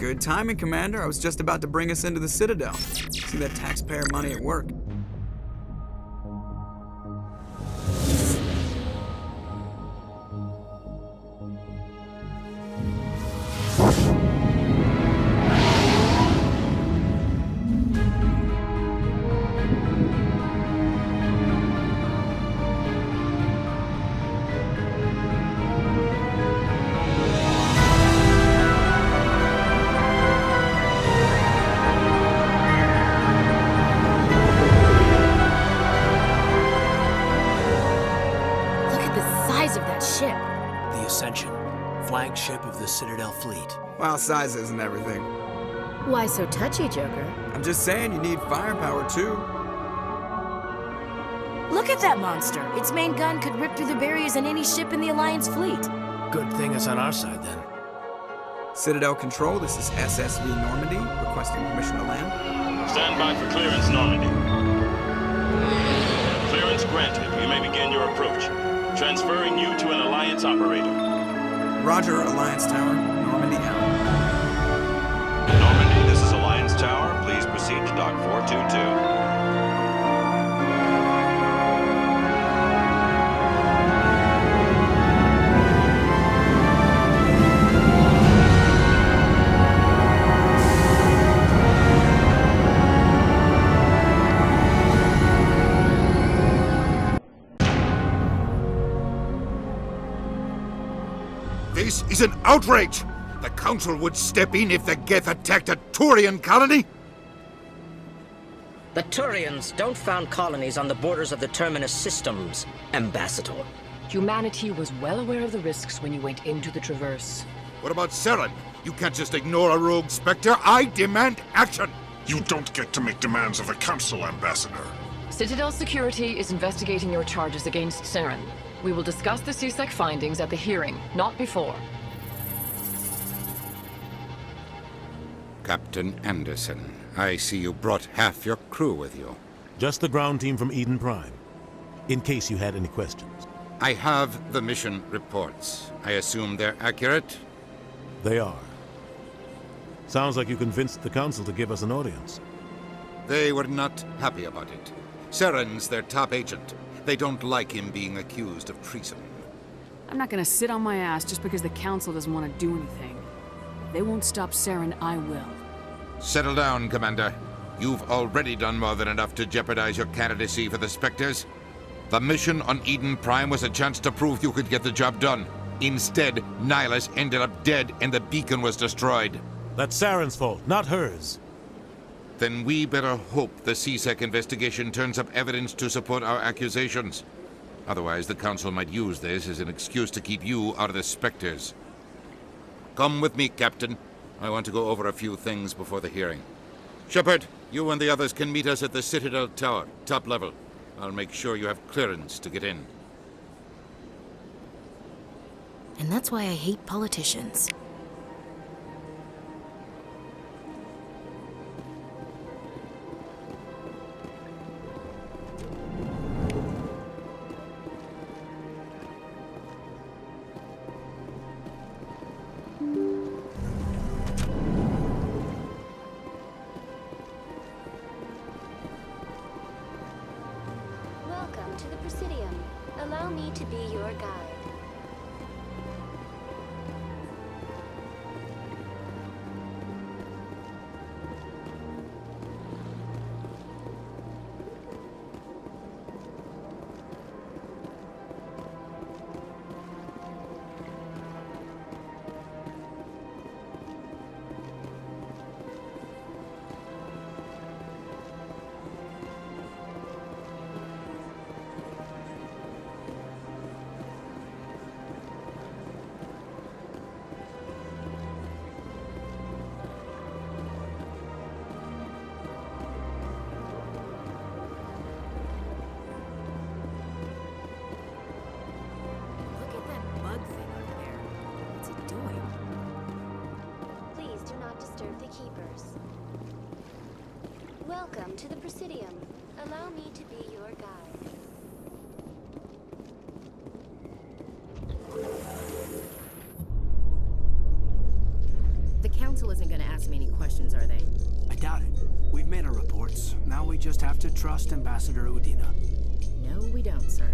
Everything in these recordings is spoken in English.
Good timing, Commander. I was just about to bring us into the Citadel. See that taxpayer money at work. The Ascension, flagship of the Citadel fleet. Well, size isn't everything. Why so touchy, Joker? I'm just saying you need firepower, too. Look at that monster! Its main gun could rip through the barriers in any ship in the Alliance fleet. Good thing it's on our side, then. Citadel Control, this is SSV Normandy, requesting permission to land. Stand by for clearance, Normandy. Clearance granted. You may begin your approach. Transferring you to an Alliance operator. Roger, Alliance Tower. Normandy out. Normandy, this is Alliance Tower. Please proceed to Dock 422. This is an outrage! The Council would step in if the Geth attacked a Turian colony? The Turians don't found colonies on the borders of the Terminus systems, Ambassador. Humanity was well aware of the risks when you went into the Traverse. What about Saren? You can't just ignore a rogue Spectre. I demand action! You don't get to make demands of the Council, Ambassador. Citadel Security is investigating your charges against Saren. We will discuss the CSEC findings at the hearing, not before. Captain Anderson, I see you brought half your crew with you. Just the ground team from Eden Prime, in case you had any questions. I have the mission reports. I assume they're accurate? They are. Sounds like you convinced the Council to give us an audience. They were not happy about it. Saren's their top agent. They don't like him being accused of treason. I'm not gonna sit on my ass just because the Council doesn't want to do anything. If they won't stop Saren, I will. Settle down, Commander. You've already done more than enough to jeopardize your candidacy for the Spectres. The mission on Eden Prime was a chance to prove you could get the job done. Instead, Nihilus ended up dead and the beacon was destroyed. That's Saren's fault, not hers. Then we better hope the CSEC investigation turns up evidence to support our accusations. Otherwise, the Council might use this as an excuse to keep you out of the Spectres. Come with me, Captain. I want to go over a few things before the hearing. Shepard, you and the others can meet us at the Citadel Tower, top level. I'll make sure you have clearance to get in. And that's why I hate politicians. Welcome to the Presidium. Allow me to be your guide. Welcome to the Presidium. Allow me to be your guide. The Council isn't gonna ask questions, are they? I doubt it. We've made our reports. Now we just have to trust Ambassador Udina. No, we don't, sir.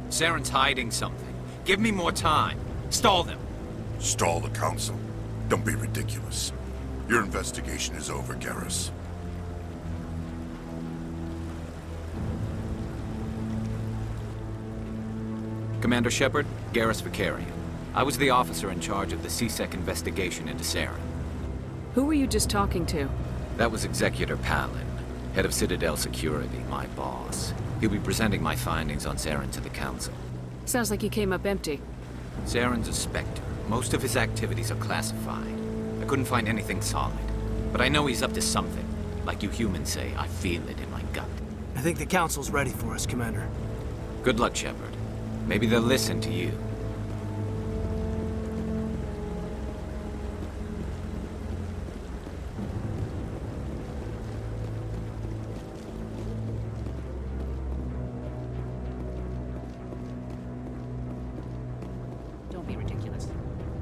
Saren's hiding something. Give me more time. Stall them. Stall the Council? Don't be ridiculous. Your investigation is over, Garrus. Commander Shepard, Garrus Vicarian. I was the officer in charge of the CSEC investigation into Saren. Who were you just talking to? That was Executor Palin, head of Citadel Security, my boss. He'll be presenting my findings on Saren to the Council. Sounds like you came up empty. Saren's a Spectre. Most of his activities are classified. I couldn't find anything solid. But I know he's up to something. Like you humans say, I feel it in my gut. I think the Council's ready for us, Commander. Good luck, Shepard. Maybe they'll listen to you. Don't be ridiculous.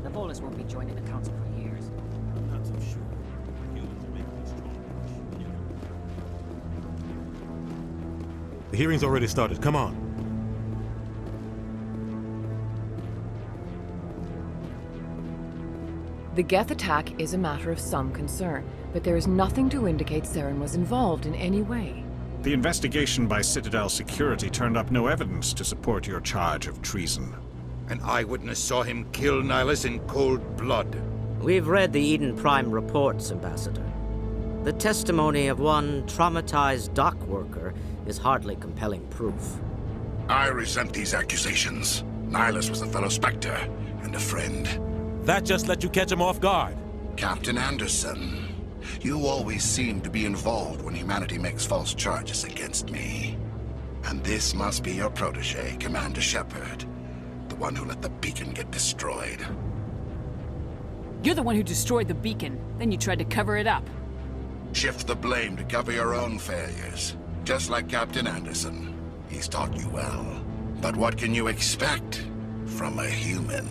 The Volus won't be joining the Council for years. I'm not so sure. Humans are making a strong push. The hearing's already started. Come on. The Geth attack is a matter of some concern, but there is nothing to indicate Saren was involved in any way. The investigation by Citadel Security turned up no evidence to support your charge of treason. An eyewitness saw him kill Nihilus in cold blood. We've read the Eden Prime reports, Ambassador. The testimony of one traumatized dock worker is hardly compelling proof. I resent these accusations. Nihilus was a fellow Spectre and a friend. That just let you catch him off guard. Captain Anderson, you always seem to be involved when humanity makes false charges against me. And this must be your protege, Commander Shepard. The one who let the beacon get destroyed. You're the one who destroyed the beacon. Then you tried to cover it up. Shift the blame to cover your own failures. Just like Captain Anderson. He's taught you well. But what can you expect from a human?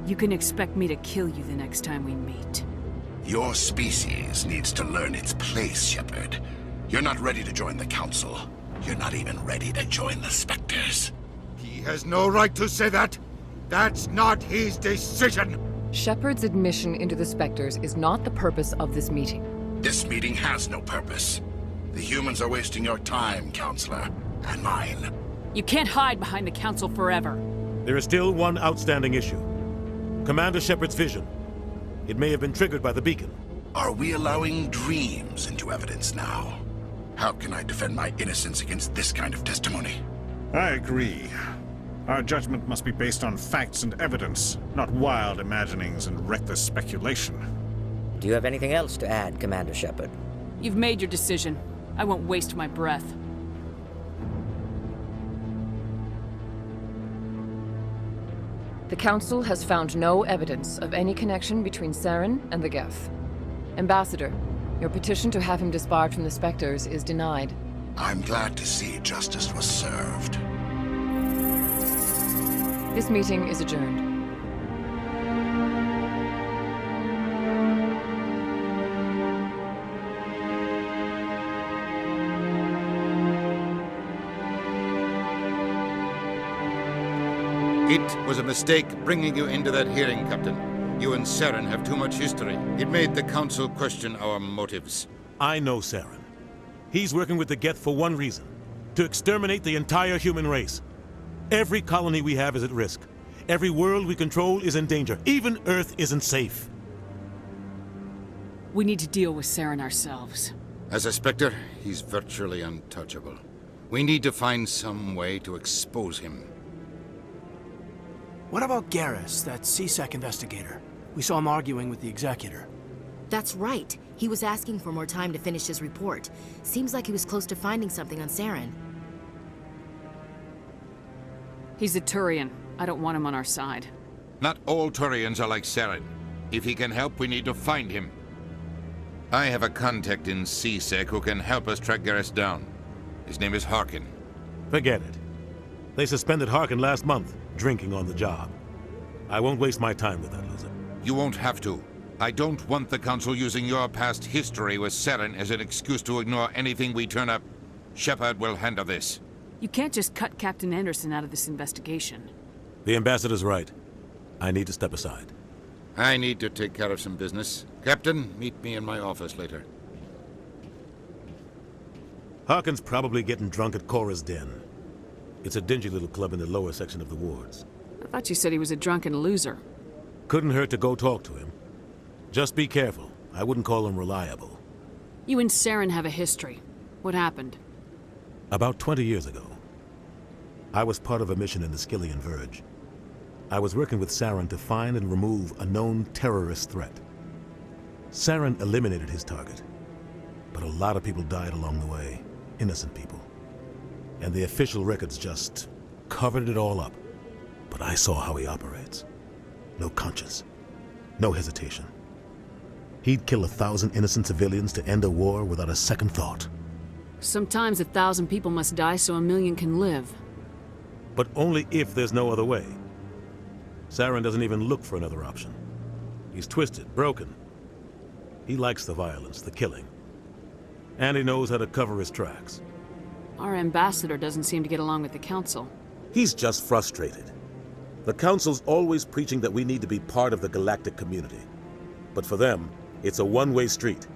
You can expect me to kill you the next time we meet. Your species needs to learn its place, Shepard. You're not ready to join the Council. You're not even ready to join the Spectres. He has no right to say that. That's not his decision. Shepard's admission into the Spectres is not the purpose of this meeting. This meeting has no purpose. The humans are wasting your time, Counselor, and mine. You can't hide behind the Council forever. There is still one outstanding issue. Commander Shepard's vision. It may have been triggered by the beacon. Are we allowing dreams into evidence now? How can I defend my innocence against this kind of testimony? I agree. Our judgment must be based on facts and evidence, not wild imaginings and reckless speculation. Do you have anything else to add, Commander Shepard? You've made your decision. I won't waste my breath. The Council has found no evidence of any connection between Saren and the Geth. Ambassador, your petition to have him disbarred from the Spectres is denied. I'm glad to see justice was served. This meeting is adjourned. It was a mistake bringing you into that hearing, Captain. You and Saren have too much history. It made the Council question our motives. I know Saren. He's working with the Geth for one reason. To exterminate the entire human race. Every colony we have is at risk. Every world we control is in danger. Even Earth isn't safe. We need to deal with Saren ourselves. As a Spectre, he's virtually untouchable. We need to find some way to expose him. What about Garrus, that CSEC investigator? We saw him arguing with the Executor. That's right. He was asking for more time to finish his report. Seems like he was close to finding something on Saren. He's a Turian. I don't want him on our side. Not all Turians are like Saren. If he can help, we need to find him. I have a contact in CSEC who can help us track Garrus down. His name is Harkin. Forget it. They suspended Harkin last month, drinking on the job. I won't waste my time with that loser. You won't have to. I don't want the Council using your past history with Saren as an excuse to ignore anything we turn up. Shepard will handle this. You can't just cut Captain Anderson out of this investigation. The ambassador's right. I need to step aside. I need to take care of some business. Captain, meet me in my office later. Harkin's probably getting drunk at Cora's Den. It's a dingy little club in the lower section of the wards. I thought you said he was a drunken loser. Couldn't hurt to go talk to him. Just be careful. I wouldn't call him reliable. You and Saren have a history. What happened? About 20 years ago, I was part of a mission in the Skillian Verge. I was working with Saren to find and remove a known terrorist threat. Saren eliminated his target, but a lot of people died along the way. Innocent people. And the official records just covered it all up. But I saw how he operates. No conscience. No hesitation. He'd kill 1,000 innocent civilians to end a war without a second thought. Sometimes 1,000 people must die so 1,000,000 can live. But only if there's no other way. Saren doesn't even look for another option. He's twisted, broken. He likes the violence, the killing. And he knows how to cover his tracks. Our ambassador doesn't seem to get along with the Council. He's just frustrated. The Council's always preaching that we need to be part of the galactic community. But for them, it's a one-way street.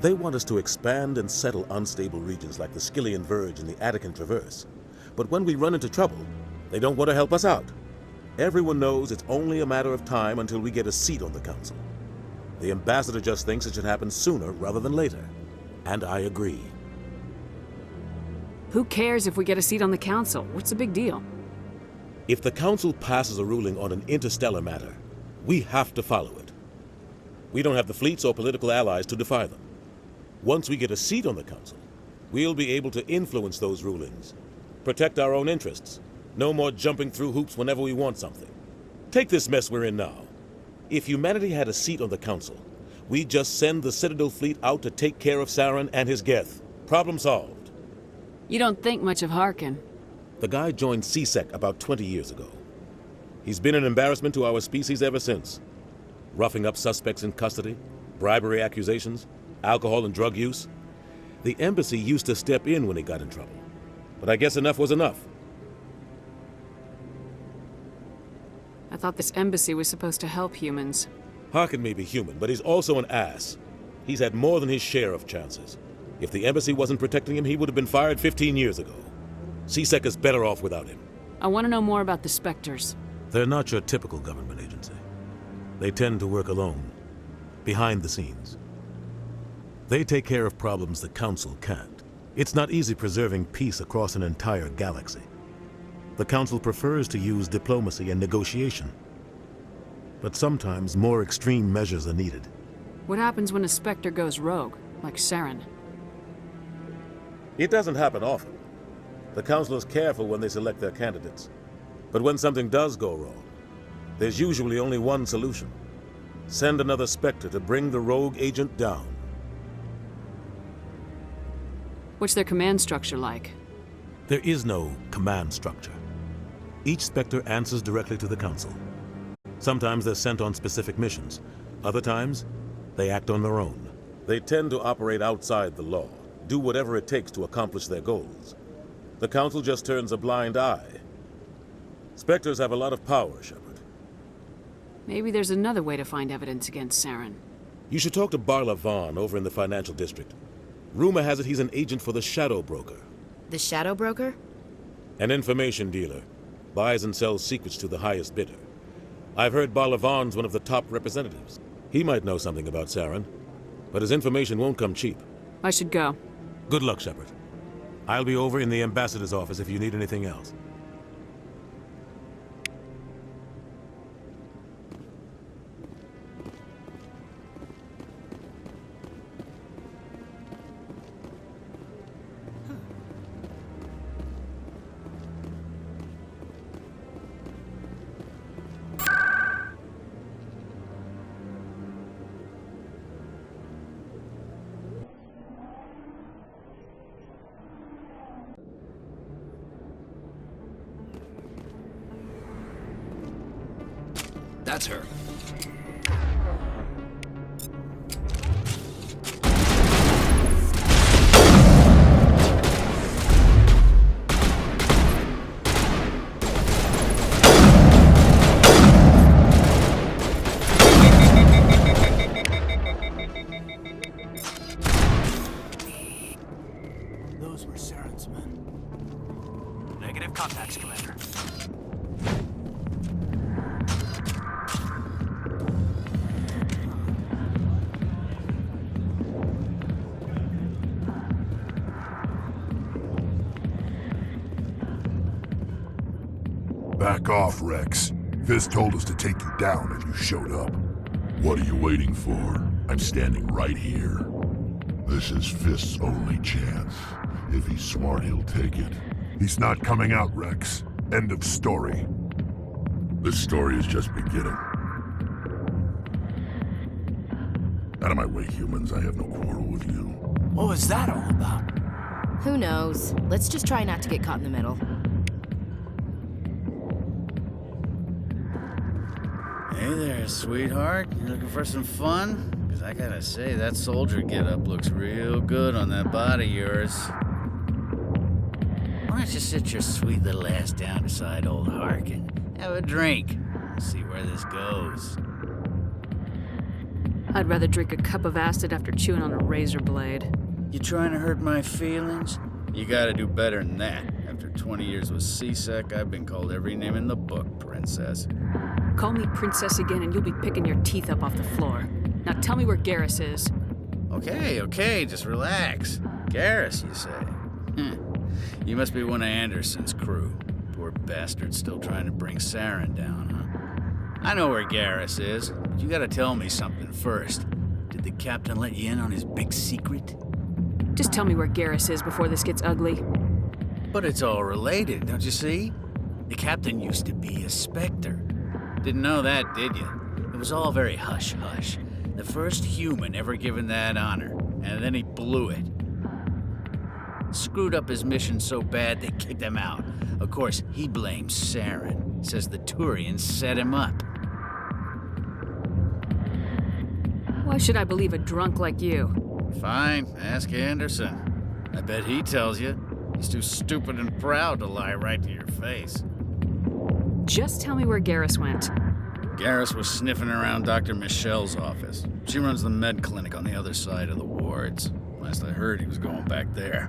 They want us to expand and settle unstable regions like the Skillian Verge and the Attican Traverse. But when we run into trouble, they don't want to help us out. Everyone knows it's only a matter of time until we get a seat on the Council. The ambassador just thinks it should happen sooner rather than later. And I agree. Who cares if we get a seat on the Council? What's the big deal? If the Council passes a ruling on an interstellar matter, we have to follow it. We don't have the fleets or political allies to defy them. Once we get a seat on the Council, we'll be able to influence those rulings, protect our own interests. No more jumping through hoops whenever we want something. Take this mess we're in now. If humanity had a seat on the Council, we'd just send the Citadel fleet out to take care of Saren and his Geth. Problem solved. You don't think much of Harkin. The guy joined CSEC about 20 years ago. He's been an embarrassment to our species ever since. Roughing up suspects in custody, bribery accusations, alcohol and drug use. The embassy used to step in when he got in trouble. But I guess enough was enough. I thought this embassy was supposed to help humans. Harkin may be human, but he's also an ass. He's had more than his share of chances. If the embassy wasn't protecting him, he would have been fired 15 years ago. CSEC is better off without him. I want to know more about the Spectres. They're not your typical government agency. They tend to work alone, behind the scenes. They take care of problems the Council can't. It's not easy preserving peace across an entire galaxy. The Council prefers to use diplomacy and negotiation. But sometimes more extreme measures are needed. What happens when a Spectre goes rogue, like Saren? It doesn't happen often. The Council is careful when they select their candidates. But when something does go wrong, there's usually only one solution. Send another Spectre to bring the rogue agent down. What's their command structure like? There is no command structure. Each Spectre answers directly to the Council. Sometimes they're sent on specific missions. Other times, they act on their own. They tend to operate outside the law, do whatever it takes to accomplish their goals. The Council just turns a blind eye. Spectres have a lot of power, Shepard. Maybe there's another way to find evidence against Saren. You should talk to Barla Vaughn over in the financial district. Rumor has it he's an agent for the Shadow Broker. The Shadow Broker? An information dealer. Buys and sells secrets to the highest bidder. I've heard Barla Vaughn's one of the top representatives. He might know something about Saren, but his information won't come cheap. I should go. Good luck, Shepard. I'll be over in the ambassador's office if you need anything else. That's her. Those were Saren's men. Negative contacts, Commander. Back off, Rex. Fist told us to take you down and you showed up. What are you waiting for? I'm standing right here. This is Fist's only chance. If he's smart, he'll take it. He's not coming out, Rex. End of story. This story is just beginning. Out of my way, humans. I have no quarrel with you. What was that all about? Who knows? Let's just try not to get caught in the middle. Hey there, sweetheart. You looking for some fun? Because I gotta say, that soldier getup looks real good on that body of yours. Why don't you sit your sweet little ass down beside old Harkin? Have a drink. And see where this goes. I'd rather drink a cup of acid after chewing on a razor blade. You trying to hurt my feelings? You gotta do better than that. After 20 years with C-Sec, I've been called every name in the book, princess. Call me princess again and you'll be picking your teeth up off the floor. Now tell me where Garrus is. Okay, just relax. Garrus, you say? You must be one of Anderson's crew. Poor bastard still trying to bring Saren down, huh? I know where Garrus is, but you gotta tell me something first. Did the captain let you in on his big secret? Just tell me where Garrus is before this gets ugly. But it's all related, don't you see? The captain used to be a Spectre. Didn't know that, did you? It was all very hush-hush. The first human ever given that honor, and then he blew it. Screwed up his mission so bad they kicked him out. Of course, he blames Saren. Says the Turians set him up. Why should I believe a drunk like you? Fine, ask Anderson. I bet he tells you. He's too stupid and proud to lie right to your face. Just tell me where Garrus went. Garrus was sniffing around Dr. Michelle's office. She runs the med clinic on the other side of the wards. Last I heard, he was going back there.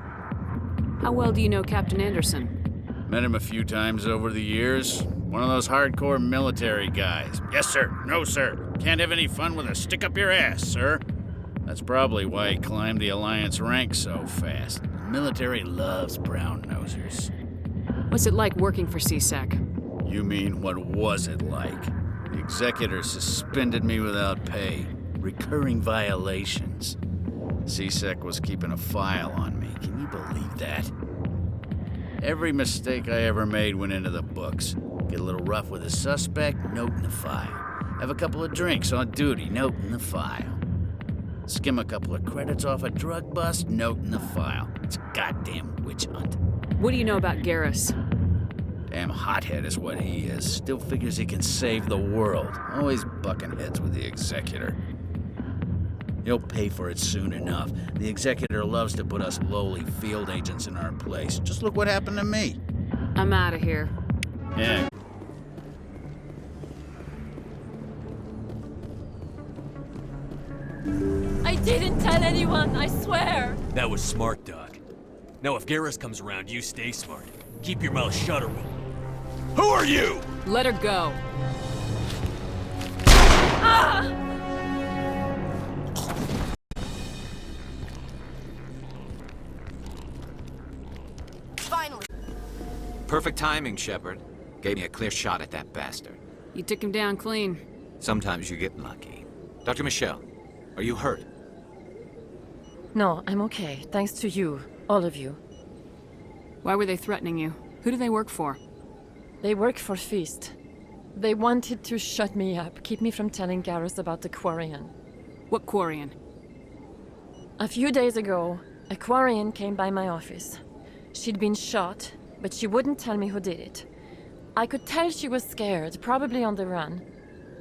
How well do you know Captain Anderson? Met him a few times over the years. One of those hardcore military guys. Yes, sir. No, sir. Can't have any fun with a stick up your ass, sir. That's probably why he climbed the Alliance ranks so fast. The military loves brown-nosers. What's it like working for C-Sec? You mean, what was it like? The executor suspended me without pay. Recurring violations. C-Sec was keeping a file on me. Can you believe that? Every mistake I ever made went into the books. Get a little rough with a suspect, note in the file. Have a couple of drinks on duty, note in the file. Skim a couple of credits off a drug bust, note in the file. It's a goddamn witch hunt. What do you know about Garrus? Damn hothead is what he is. Still figures he can save the world. Always bucking heads with the executor. He'll pay for it soon enough. The executor loves to put us lowly field agents in our place. Just look what happened to me. I'm out of here. Yeah. I didn't tell anyone, I swear! That was smart, Doc. Now if Garrus comes around, you stay smart. Keep your mouth shut or Who are you? Let her go. Ah! Finally. Perfect timing, Shepard. Gave me a clear shot at that bastard. You took him down clean. Sometimes you get lucky. Dr. Michelle, are you hurt? No, I'm okay. Thanks to you. All of you. Why were they threatening you? Who do they work for? They work for Feast. They wanted to shut me up, keep me from telling Garrus about the Quarian. What Quarian? A few days ago, a Quarian came by my office. She'd been shot, but she wouldn't tell me who did it. I could tell she was scared, probably on the run.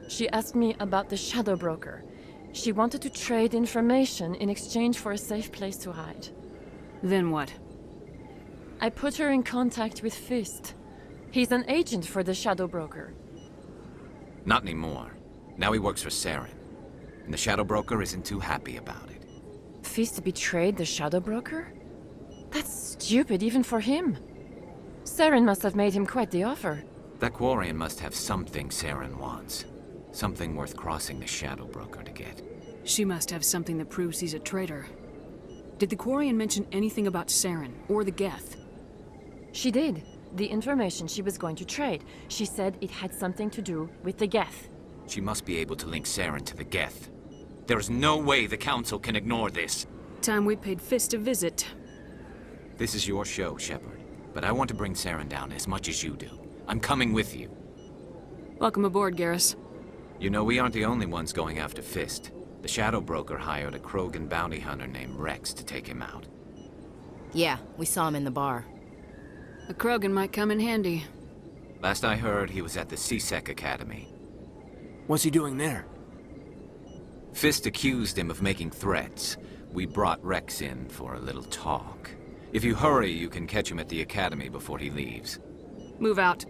She asked me about the Shadow Broker. She wanted to trade information in exchange for a safe place to hide. Then what? I put her in contact with Fist. He's an agent for the Shadow Broker. Not anymore. Now he works for Saren. And the Shadow Broker isn't too happy about it. Fist betrayed the Shadow Broker? That's stupid even for him. Saren must have made him quite the offer. That Quarian must have something Saren wants. Something worth crossing the Shadow Broker to get. She must have something that proves he's a traitor. Did the Quarian mention anything about Saren or the Geth? She did. The information she was going to trade. She said it had something to do with the Geth. She must be able to link Saren to the Geth. There is no way the Council can ignore this. Time we paid Fist a visit. This is your show, Shepard. But I want to bring Saren down as much as you do. I'm coming with you. Welcome aboard, Garrus. You know, we aren't the only ones going after Fist. The Shadow Broker hired a Krogan bounty hunter named Rex to take him out. Yeah, we saw him in the bar. A Krogan might come in handy. Last I heard, he was at the CSEC Academy. What's he doing there? Fist accused him of making threats. We brought Rex in for a little talk. If you hurry, you can catch him at the Academy before he leaves. Move out.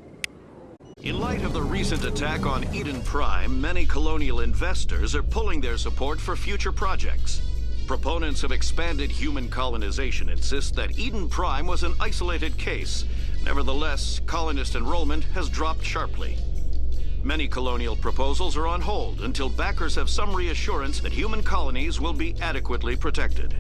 In light of the recent attack on Eden Prime, many colonial investors are pulling their support for future projects. Proponents of expanded human colonization insist that Eden Prime was an isolated case. Nevertheless, colonist enrollment has dropped sharply. Many colonial proposals are on hold until backers have some reassurance that human colonies will be adequately protected.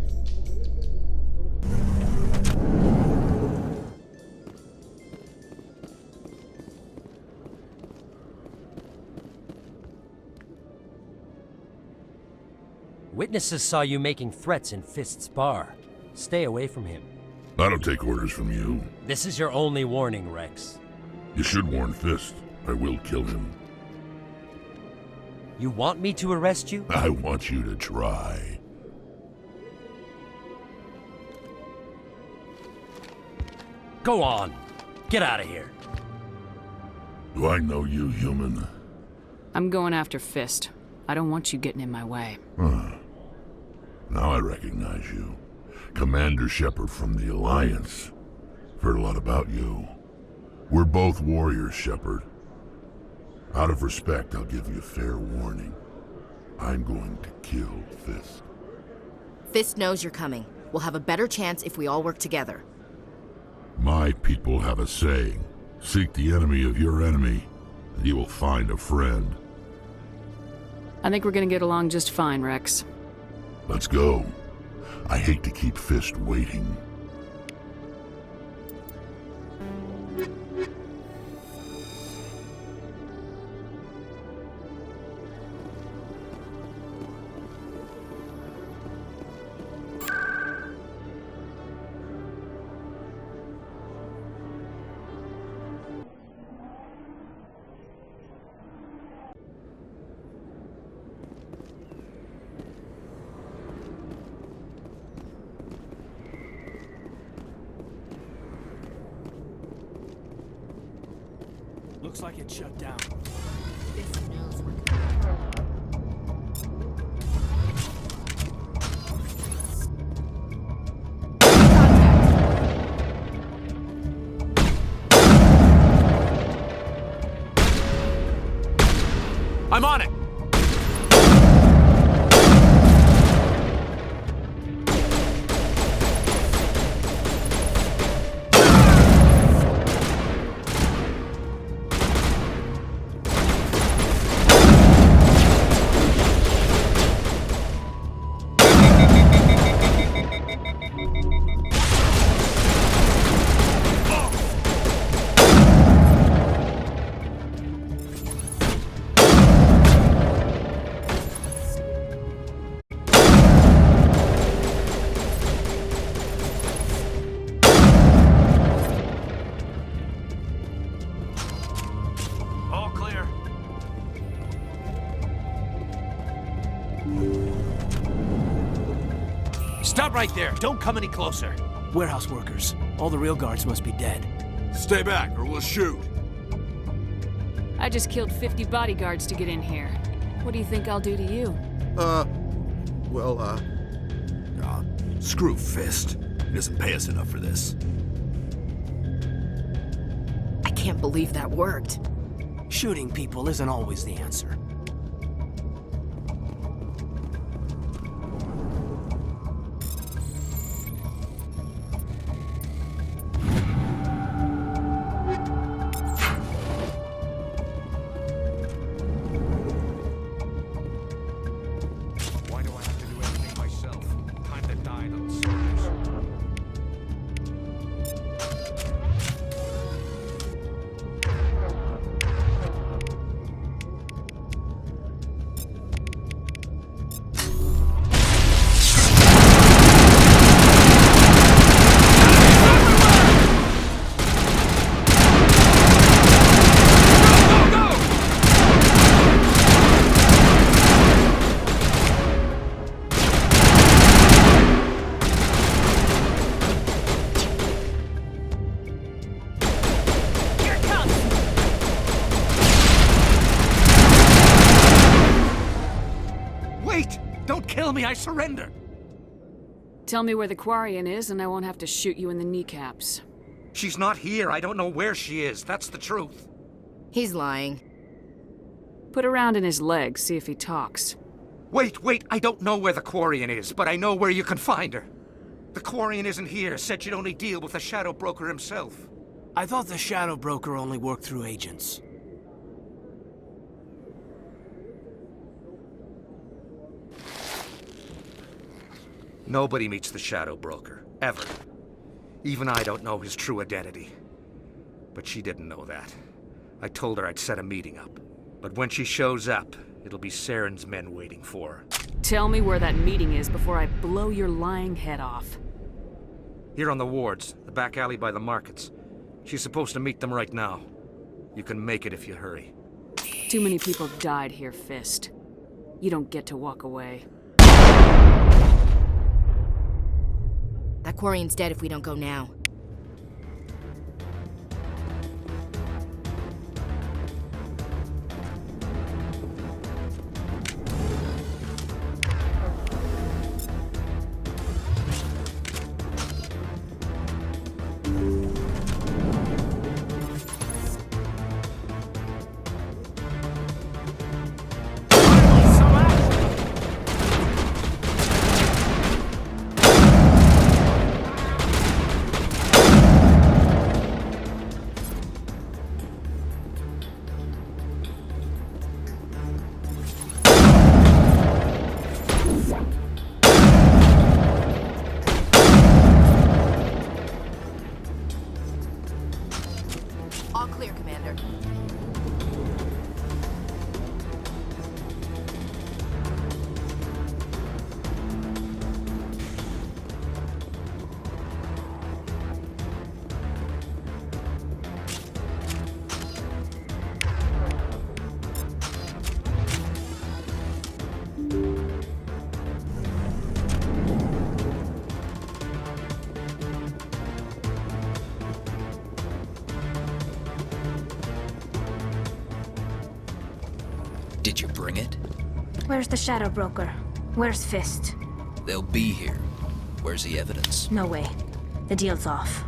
Witnesses saw you making threats in Fist's bar. Stay away from him. I don't take orders from you. This is your only warning, Rex. You should warn Fist. I will kill him. You want me to arrest you? I want you to try. Go on. Get out of here. Do I know you, human? I'm going after Fist. I don't want you getting in my way. Now I recognize you. Commander Shepard from the Alliance. Heard a lot about you. We're both warriors, Shepard. Out of respect, I'll give you fair warning. I'm going to kill Fist. Fist knows you're coming. We'll have a better chance if we all work together. My people have a saying. Seek the enemy of your enemy, and you will find a friend. I think we're gonna get along just fine, Rex. Let's go. I hate to keep Fist waiting. Looks like it shut down. I'm on it! Stop right there. Don't come any closer. Warehouse workers. All the real guards must be dead. Stay back or we'll shoot. I just killed 50 bodyguards to get in here. What do you think I'll do to you? Screw Fist. He doesn't pay us enough for this. I can't believe that worked. Shooting people isn't always the answer. Why do I have to do everything myself? Time to die, little soldiers. Wait! Don't kill me, I surrender! Tell me where the Quarian is and I won't have to shoot you in the kneecaps. She's not here. I don't know where she is. That's the truth. He's lying. Put a round in his leg, see if he talks. Wait! I don't know where the Quarian is, but I know where you can find her. The Quarian isn't here. Said she'd only deal with the Shadow Broker himself. I thought the Shadow Broker only worked through agents. Nobody meets the Shadow Broker, ever. Even I don't know his true identity. But she didn't know that. I told her I'd set a meeting up. But when she shows up, it'll be Saren's men waiting for her. Tell me where that meeting is before I blow your lying head off. Here on the wards, the back alley by the markets. She's supposed to meet them right now. You can make it if you hurry. Too many people died here, Fist. You don't get to walk away. That Quarian's dead if we don't go now. All clear, Commander. Did you bring it? Where's the Shadow Broker? Where's Fist? They'll be here. Where's the evidence? No way. The deal's off.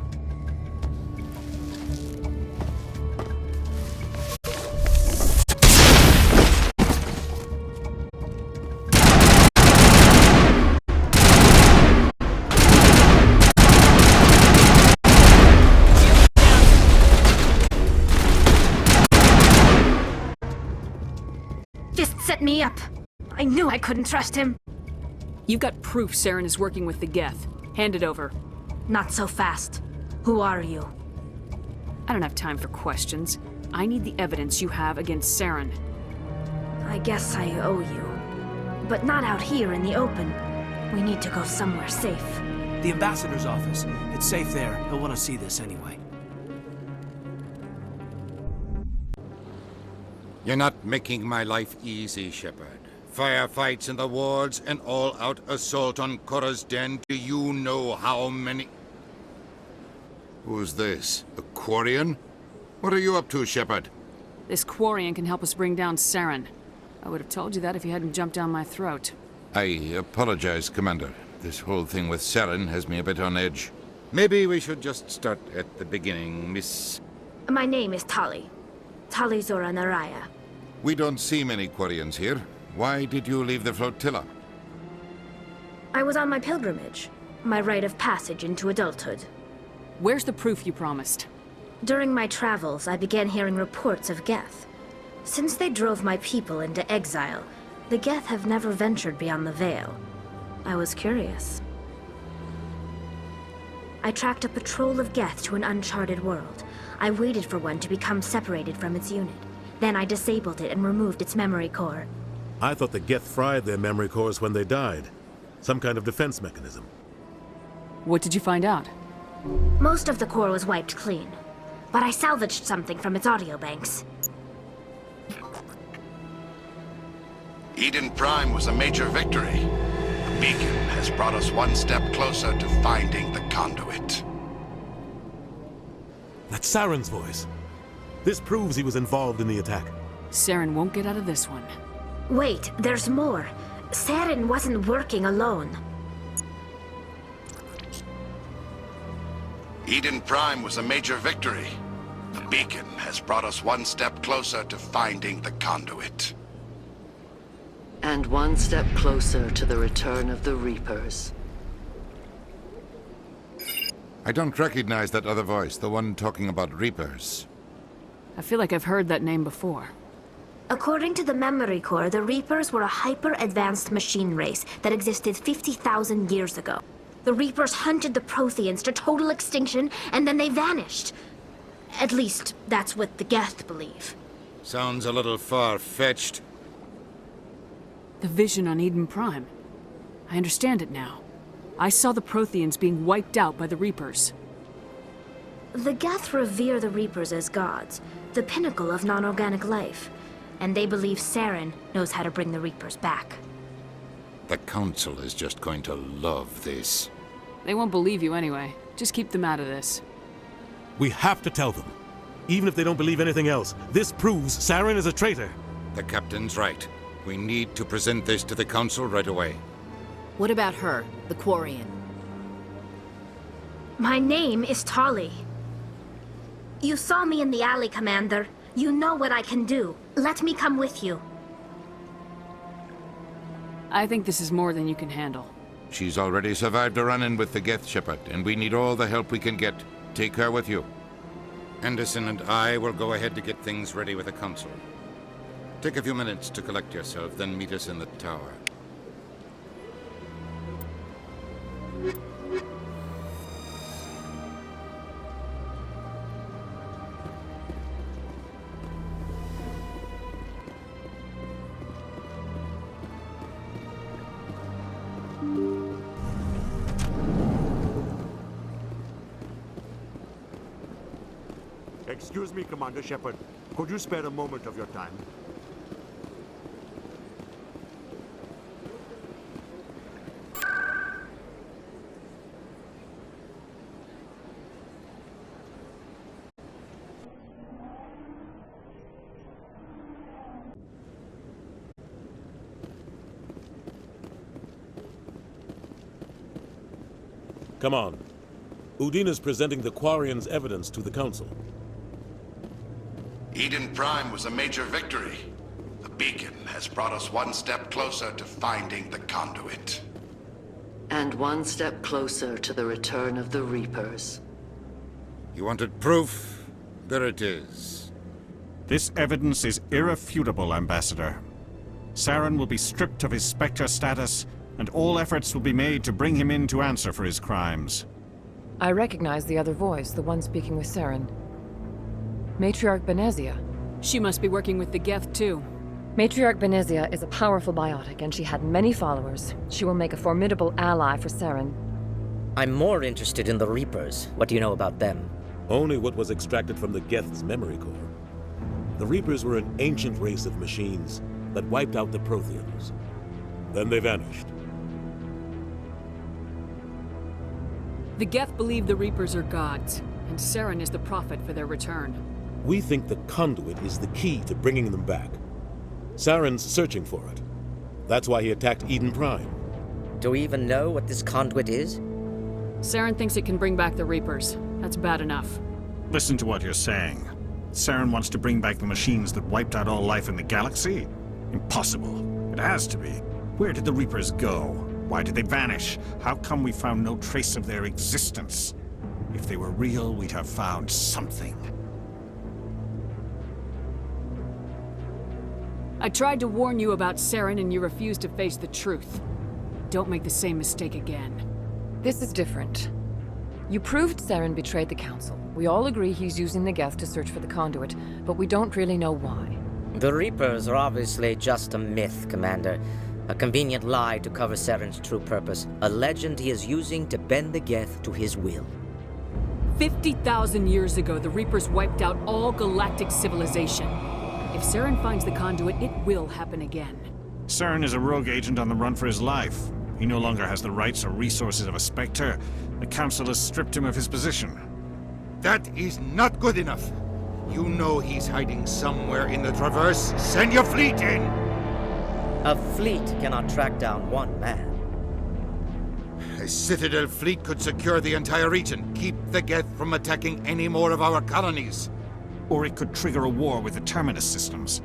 Fist set me up. I knew I couldn't trust him. You've got proof Saren is working with the Geth. Hand it over. Not so fast. Who are you? I don't have time for questions. I need the evidence you have against Saren. I guess I owe you. But not out here in the open. We need to go somewhere safe. The ambassador's office. It's safe there. He'll want to see this anyway. You're not making my life easy, Shepard. Firefights in the wards, an all-out assault on Korra's den. Do you know how many... Who's this? The Quarian? What are you up to, Shepard? This Quarian can help us bring down Saren. I would have told you that if you hadn't jumped down my throat. I apologize, Commander. This whole thing with Saren has me a bit on edge. Maybe we should just start at the beginning, Miss... My name is Tali. Tali Zora Naraya. We don't see many Quarians here. Why did you leave the flotilla? I was on my pilgrimage. My rite of passage into adulthood. Where's the proof you promised? During my travels, I began hearing reports of Geth. Since they drove my people into exile, the Geth have never ventured beyond the Veil. I was curious. I tracked a patrol of Geth to an uncharted world. I waited for one to become separated from its unit. Then I disabled it and removed its memory core. I thought the Geth fried their memory cores when they died. Some kind of defense mechanism. What did you find out? Most of the core was wiped clean, but I salvaged something from its audio banks. Eden Prime was a major victory. The beacon has brought us one step closer to finding the conduit. That's Saren's voice. This proves he was involved in the attack. Saren won't get out of this one. Wait, there's more. Saren wasn't working alone. Eden Prime was a major victory. The beacon has brought us one step closer to finding the conduit. And one step closer to the return of the Reapers. I don't recognize that other voice, the one talking about Reapers. I feel like I've heard that name before. According to the memory core, the Reapers were a hyper-advanced machine race that existed 50,000 years ago. The Reapers hunted the Protheans to total extinction, and then they vanished. At least, that's what the Geth believe. Sounds a little far-fetched. The vision on Eden Prime. I understand it now. I saw the Protheans being wiped out by the Reapers. The Geth revere the Reapers as gods, the pinnacle of non-organic life. And they believe Saren knows how to bring the Reapers back. The Council is just going to love this. They won't believe you anyway. Just keep them out of this. We have to tell them. Even if they don't believe anything else, this proves Saren is a traitor. The Captain's right. We need to present this to the Council right away. What about her, the Quarian? My name is Tali. You saw me in the alley, Commander. You know what I can do. Let me come with you. I think this is more than you can handle. She's already survived a run-in with the Geth Shepherd, and we need all the help we can get. Take her with you. Anderson and I will go ahead to get things ready with the Council. Take a few minutes to collect yourself, then meet us in the tower. Excuse me, Commander Shepard. Could you spare a moment of your time? Come on. Udina's presenting the Quarian's evidence to the Council. Eden Prime was a major victory. The beacon has brought us one step closer to finding the conduit. And one step closer to the return of the Reapers. You wanted proof? There it is. This evidence is irrefutable, Ambassador. Saren will be stripped of his Spectre status, and all efforts will be made to bring him in to answer for his crimes. I recognize the other voice, the one speaking with Saren. Matriarch Benezia. She must be working with the Geth, too. Matriarch Benezia is a powerful biotic, and she had many followers. She will make a formidable ally for Saren. I'm more interested in the Reapers. What do you know about them? Only what was extracted from the Geth's memory core. The Reapers were an ancient race of machines that wiped out the Protheans. Then they vanished. The Geth believe the Reapers are gods, and Saren is the prophet for their return. We think the conduit is the key to bringing them back. Saren's searching for it. That's why he attacked Eden Prime. Do we even know what this conduit is? Saren thinks it can bring back the Reapers. That's bad enough. Listen to what you're saying. Saren wants to bring back the machines that wiped out all life in the galaxy? Impossible. It has to be. Where did the Reapers go? Why did they vanish? How come we found no trace of their existence? If they were real, we'd have found something. I tried to warn you about Saren and you refused to face the truth. Don't make the same mistake again. This is different. You proved Saren betrayed the Council. We all agree he's using the Geth to search for the conduit, but we don't really know why. The Reapers are obviously just a myth, Commander. A convenient lie to cover Saren's true purpose. A legend he is using to bend the Geth to his will. 50,000 years ago, the Reapers wiped out all galactic civilization. If Saren finds the conduit, it will happen again. Saren is a rogue agent on the run for his life. He no longer has the rights or resources of a Spectre. The Council has stripped him of his position. That is not good enough. You know he's hiding somewhere in the Traverse. Send your fleet in! A fleet cannot track down one man. A Citadel fleet could secure the entire region, keep the Geth from attacking any more of our colonies. Or it could trigger a war with the Terminus systems.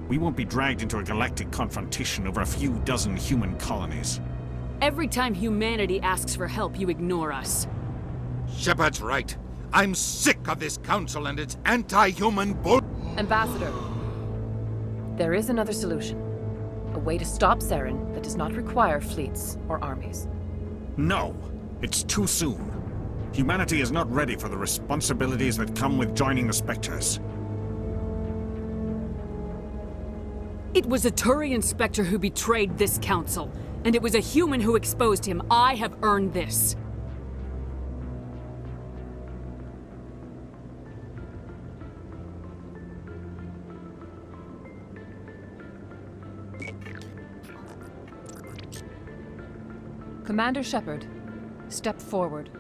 We won't be dragged into a galactic confrontation over a few dozen human colonies. Every time humanity asks for help, you ignore us. Shepard's right. I'm sick of this council and its anti-human bull... Ambassador, there is another solution. A way to stop Saren that does not require fleets or armies. No, it's too soon. Humanity is not ready for the responsibilities that come with joining the Spectres. It was a Turian Spectre who betrayed this council, and it was a human who exposed him. I have earned this. Commander Shepard, step forward.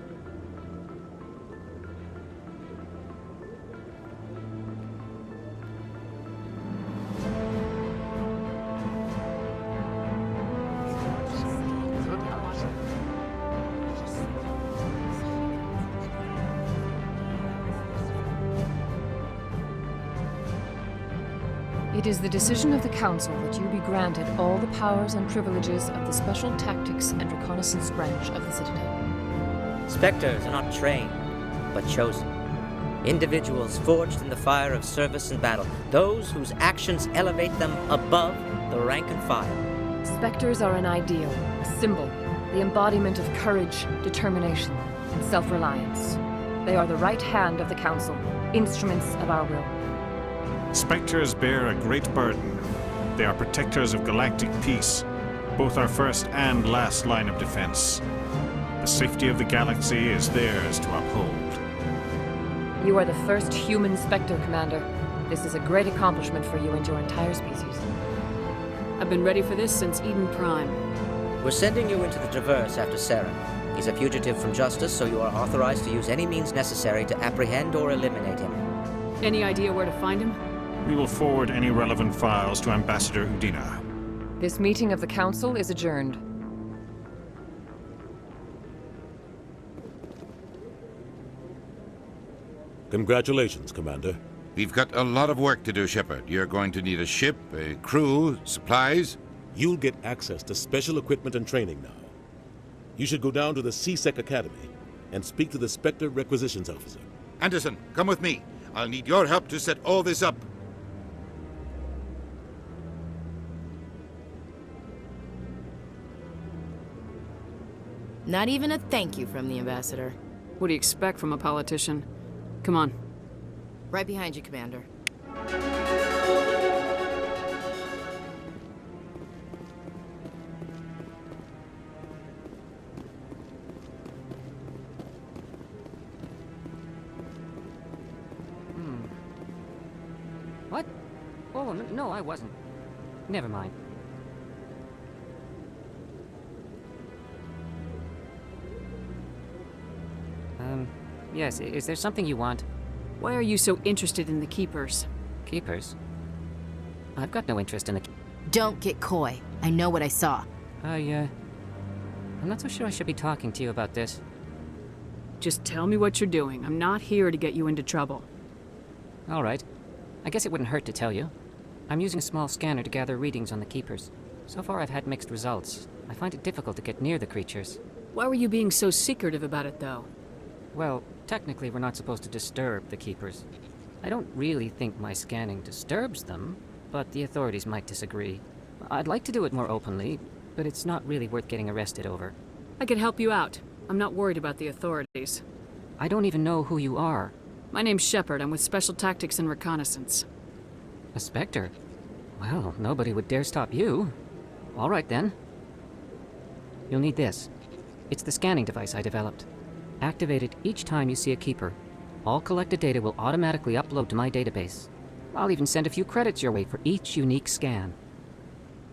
It is the decision of the Council that you be granted all the powers and privileges of the Special Tactics and Reconnaissance Branch of the Citadel. Spectres are not trained, but chosen. Individuals forged in the fire of service and battle. Those whose actions elevate them above the rank and file. Spectres are an ideal, a symbol, the embodiment of courage, determination, and self-reliance. They are the right hand of the Council, instruments of our will. Spectres bear a great burden. They are protectors of galactic peace, both our first and last line of defense. The safety of the galaxy is theirs to uphold. You are the first human Spectre, Commander. This is a great accomplishment for you and your entire species. I've been ready for this since Eden Prime. We're sending you into the Traverse after Saren. He's a fugitive from justice, so you are authorized to use any means necessary to apprehend or eliminate him. Any idea where to find him? We will forward any relevant files to Ambassador Udina. This meeting of the Council is adjourned. Congratulations, Commander. We've got a lot of work to do, Shepard. You're going to need a ship, a crew, supplies. You'll get access to special equipment and training now. You should go down to the CSEC Academy and speak to the Spectre Requisitions Officer. Anderson, come with me. I'll need your help to set all this up. Not even a thank you from the Ambassador. What do you expect from a politician? Come on. Right behind you, Commander. What? Oh, no, I wasn't. Never mind. Yes, is there something you want? Why are you so interested in the Keepers? Keepers? I've got no interest in the... Don't get coy. I know what I saw. I'm not so sure I should be talking to you about this. Just tell me what you're doing. I'm not here to get you into trouble. All right. I guess it wouldn't hurt to tell you. I'm using a small scanner to gather readings on the Keepers. So far I've had mixed results. I find it difficult to get near the creatures. Why were you being so secretive about it, though? Well, technically we're not supposed to disturb the Keepers. I don't really think my scanning disturbs them, but the authorities might disagree. I'd like to do it more openly, but it's not really worth getting arrested over. I could help you out. I'm not worried about the authorities. I don't even know who you are. My name's Shepard. I'm with Special Tactics and Reconnaissance. A Spectre? Well, nobody would dare stop you. All right, then. You'll need this. It's the scanning device I developed. Activate it each time you see a Keeper. All collected data will automatically upload to my database. I'll even send a few credits your way for each unique scan.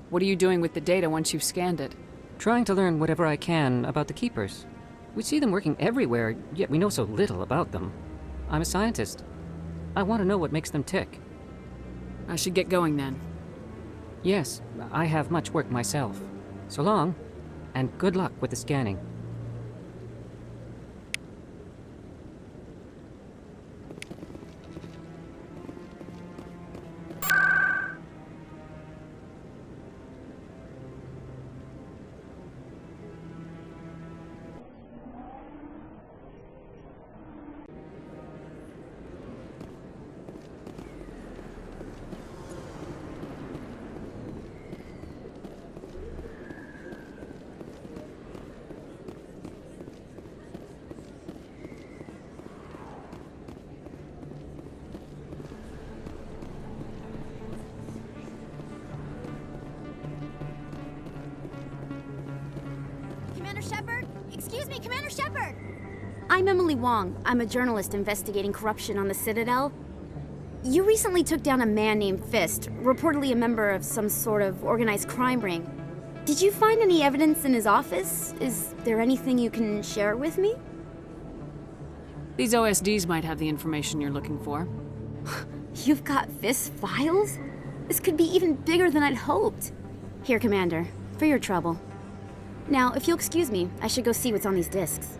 What are you doing with the data once you've scanned it? Trying to learn whatever I can about the Keepers. We see them working everywhere, yet we know so little about them. I'm a scientist. I want to know what makes them tick. I should get going then. Yes, I have much work myself. So long, and good luck with the scanning. Commander Shepard? Excuse me, Commander Shepard! I'm Emily Wong. I'm a journalist investigating corruption on the Citadel. You recently took down a man named Fist, reportedly a member of some sort of organized crime ring. Did you find any evidence in his office? Is there anything you can share with me? These OSDs might have the information you're looking for. You've got Fist's files? This could be even bigger than I'd hoped. Here, Commander, for your trouble. Now, if you'll excuse me, I should go see what's on these discs.